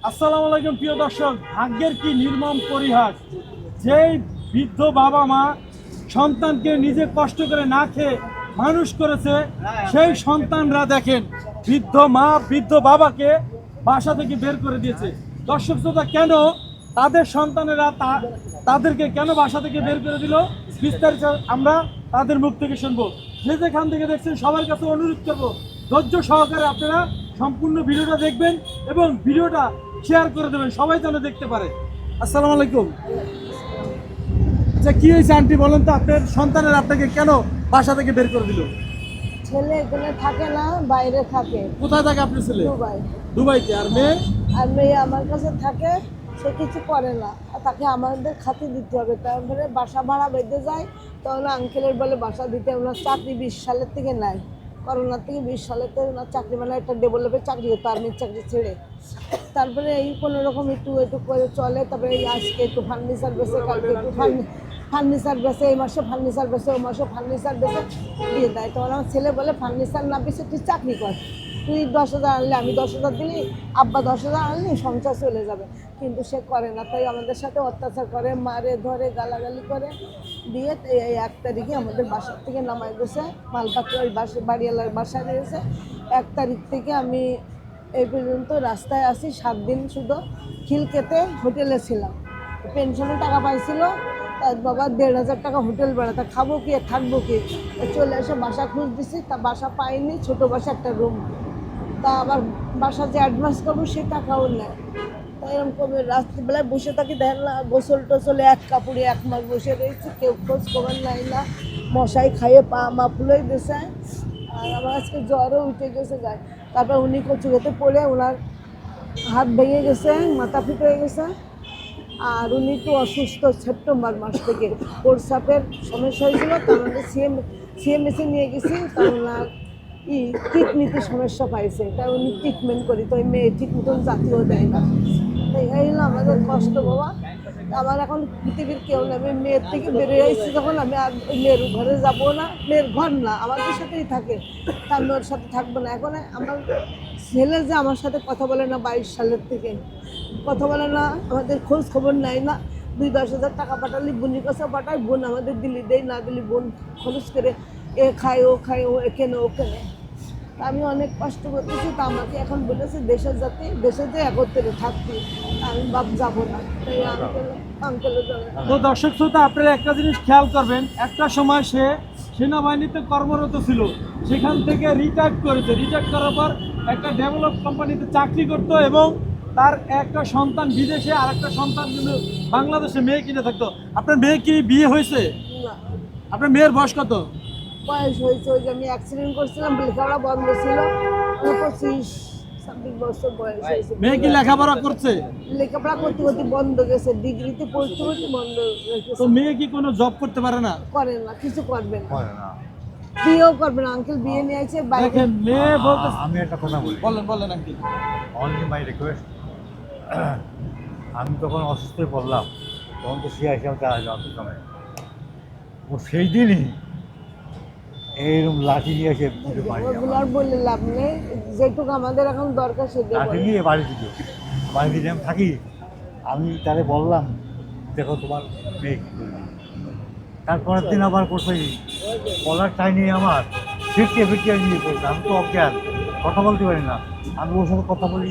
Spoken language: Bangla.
আসসালামু আলাইকুম প্রিয় দর্শক, ভাগ্যের কি নির্মম পরিহাস। যেই বৃদ্ধ বাবা মা সন্তানকে নিজে কষ্ট করে না খেয়ে মানুষ করেছে, সেই সন্তানরা দেখেন বৃদ্ধ মা বৃদ্ধ বাবাকে বাসা থেকে বের করে দিয়েছে। দর্শক শ্রোতা, কেন তাদের সন্তানেরা তাদেরকে কেন বাসা থেকে বের করে দিল, বিস্তারিত আমরা তাদের মুখ থেকে শুনবো। যে যেখান থেকে দেখছেন সবার কাছে অনুরোধ করবো, ধৈর্য সহকারে আপনারা সম্পূর্ণ ভিডিওটা দেখবেন এবং ভিডিওটা শেয়ার করে দেবেন, সবাই যেন দেখতে পারে। আসসালামু আলাইকুম। আচ্ছা, কি হয়েছে আন্টি বলেন তো, আপনার সন্তানের আপনাকে কেন বাসা থেকে বের করে দিল? ছেলে এখানে থাকে না, বাইরে থাকে। কোথায় থাকে আপনার ছেলে? দুবাই। দুবাইতে। আর মেয়ে? আর মেয়ে আমার কাছে থাকে, সে কিছু করে না, আর তাকে আমাদের খাতে দিতে হবে। তারপরে বাসা ভাড়া বেঁধে যায়, তখন আঙ্কেলের বলে বাসা দিতে। ওনার চাকরি 20 সালের থেকে নাই, করোনার থেকে 20 সালের থেকে ওনার চাকরি, মানে একটা ডেভেলপের চাকরি হতো, আর্মির চাকরি ছেড়ে। তারপরে এই কোনো রকম একটু একটু করে চলে। তারপরে এই আজকে একটু ফার্নিচার বেছে, কালকে একটু ফার্নিচার বেছে, এই মাসে ফার্নিচার বেছে, ওই মাসে ফার্নিচার বেছে দিয়ে দেয়। তখন আমার ছেলে বলে ফার্নিচার না বেছে তুই চাকরি কর, তুই 10,000 আনলে আমি 10,000 দিলি, আব্বা 10,000 আনলি, সংসার চলে যাবে। কিন্তু সে করে না, তাই আমাদের সাথে অত্যাচার করে, মারে ধরে, গালাগালি করে। দিয়ে এই 1 তারিখে আমাদের বাসার থেকে নামাই গেছে, মালপাত্র ওই বাড়িওয়ালার বাসায় রয়েছে। 1 তারিখ থেকে আমি এই পর্যন্ত রাস্তায় আসি, 7 দিন শুধু খিলকেতে হোটেলে ছিলাম। পেনশনে টাকা পাইছিল, তার বাবা 1,500 টাকা হোটেল ভাড়া, তা খাবো কি আর থাকবো কি। চলে এসে বাসা খুঁজ দিছি, তা বাসা পাইনি, ছোটো বাসা একটা রুম। তা আবার বাসা যে অ্যাডভান্স করবো সে টাকাও নেয়। তাই এরকম করে রাত্রিবেলায় বসে থাকি, দেখেন না, গোসল টোসলে 1 কাপড়ে 1 মাস বসে রয়েছে, কেউ খোঁজ খবর নাই না। মশাই খাইয়ে পা মা ফুলেই দিয়েছে। আর আমার আজকে জ্বরও উঠে গেছে গায়ে। তারপর উনি কচুঘাতে পড়ে ওনার হাত ভেঙে গেছে, মাথা ফিট হয়ে গেছে। আর উনি তো অসুস্থ সেপ্টেম্বর মাস থেকে, প্রস্রাবের সমস্যা হয়েছিল। তার মধ্যে সিএমএসে নিয়ে গেছি, তা ওনার কিডনিতে সমস্যা পাইছে, তাই উনি ট্রিটমেন্ট করি, তো ওই মেয়ে ঠিক মতন জাতীয় দেয় না। তাই এই হলো আমাদের কষ্ট বাবা। আমার এখন পৃথিবীর কেউ না, আমি মেয়ের থেকে বেরিয়ে আসছি যখন, আমি আর ওই মেয়ের ঘরে যাবো না। মেয়ের ঘর না, আমাদের সাথেই থাকে, তা আমি ওর সাথে থাকবো না। এখন আমার ছেলে যে আমার সাথে কথা বলে না, 22 সালের থেকে কথা বলে না, আমাদের খোঁজ খবর নাই না। 2-10,000 টাকা পাঠালি বোনের কাছে পাঠায়, বোন আমাদের দিল্লি দেয়, না দিলি বোন খরচ করে এ খায় ও খায়, ও এখানে ওখানে। আমি অনেক কষ্ট করতেছি, তা আমাকে এখন বলেছে দেশের যাতে দেশে যে একত্রে থাকতি, আমি বাপ যাবো না। তাই আঙ্কেলের তো দর্শক শ্রোতা, আপনারা একটা জিনিস খেয়াল করবেন, একটা সময় সে সেনাবাহিনীতে কর্মরত ছিল, সেখান থেকে রিটায়ার করেছে। রিটায়ার করার পর একটা ডেভেলপ কোম্পানিতে চাকরি করতো এবং তার একটা সন্তান বিদেশে আর একটা সন্তান কিন্তু বাংলাদেশে মেয়ে কিনে থাকতো। আপনার মেয়ে কি বিয়ে হয়েছে? না, আপনার মেয়ের বয়স কত? বয়স হয়েছে, ওই যে আমি অ্যাক্সিডেন্ট করছিলাম, লেখাপড়া বন্ধ ছিল, 25 সামথিং বছর বয়স হয়েছে। মেয়ে কি লেখাপড়া করছে? লেখাপড়া করতে করতে বন্ধ গেছে, ডিগ্রিতে পড়তে পড়তে বন্ধ তো রেখেছে। মেয়ে কি কোনো জব করতে পারে না? করে না, কিছু করবে না, বিয়েও করবে না। আঙ্কেল বিয়ে নিয়ে আছে বাইরে। দেখেন, মেয়ে বলতে, আমি একটা কথা বলি, বলেন বলেন আঙ্কেল। Only my request. আমি তখন অসুস্থ হয়ে পড়লাম, তখন তো সে আসে আমার কামে, ও সেই দিনই এইরকম লাঠি নিয়ে এসে পুজো পারি, ওগুলো আর বললে লাভ নেই, যেটুকু আমাদের এখন দরকার সেটা লাঠি বলে। নিয়ে বাড়ি দিল। বাড়ি দিলে আমি থাকি, আমি তাহলে বললাম দেখো তোমার মেয়ে কী করবে। তারপরের দিন আবার কোথায় বলার টাই নেই আমার, ফিরতে নিয়ে পড়ছে। আমি তো অজ্ঞান, কথা বলতে পারি না। আমি ওর সাথে কথা বলি,